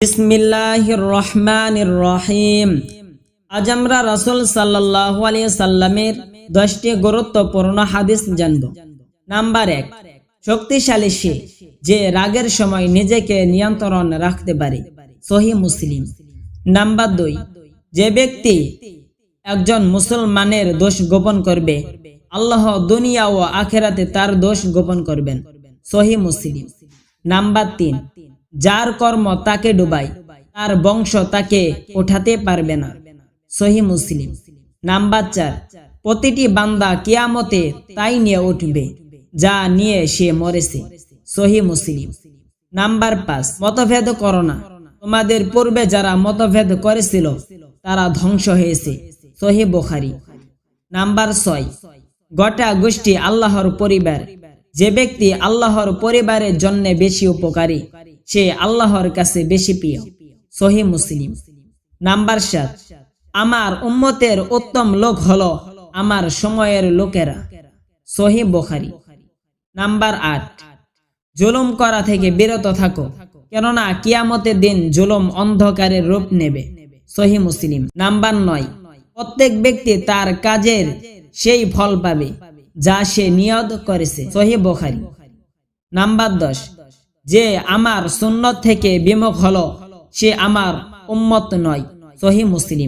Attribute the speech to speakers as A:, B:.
A: বিসমিল্লাহির রহমানির রহিম। আজ আমরা রাসূল সাল্লাল্লাহু আলাইহি সাল্লামের 10টি গুরুত্বপূর্ণ হাদিস জানব। নাম্বার 1, শক্তিশালী সে যে রাগের সময় নিজেকে নিয়ন্ত্রণ রাখতে পারে, সহিহ মুসলিম। নাম্বার 2, যে ব্যক্তি একজন মুসলমানের দোষ গোপন করবে, আল্লাহ দুনিয়া ও আখিরাতে তার দোষ গোপন করবেন, সহিহ মুসলিম। নাম্বার 3, যার কর্ম তাকে ডুবায়, তার বংশ তাকে ওঠাতে পারবে না, সহিহ মুসলিম। নাম্বার 4, প্রতিটি বান্দা কিয়ামতে তাই নিয়ে উঠবে যা নিয়ে সে মরেছে, সহিহ মুসলিম। নাম্বার 5, মতভেদ করো না, তোমাদের পূর্বে যারা মতভেদ করেছিল তারা ধ্বংস হয়েছে, সহিহ বুখারী। নাম্বার 6, গোটা গোষ্ঠী আল্লাহর পরিবার, যে ব্যক্তি আল্লাহর পরিবারের জন্য বেশি উপকারী সে আল্লাহর কাছে বেশি প্রিয়, সহিহ মুসলিম। নাম্বার 7, আমার উম্মতের উত্তম লোক হলো আমার সময়ের লোকেরা, সহিহ বুখারী। নাম্বার 8, জুলুম করা থেকে বিরত থাকো, কেননা কিয়ামতের দিন জুলুম অন্ধকারের রূপ নেবে, সহিহ মুসলিম। নাম্বার 9, প্রত্যেক ব্যক্তি তার কাজের সেই ফল পাবে যা সে নিয়ত করেছে, সহিহ বুখারী। নাম্বার 10, যে আমার সুন্নত থেকে বিমুখ হলো সে আমার উম্মত নয়, সহিহ মুসলিম।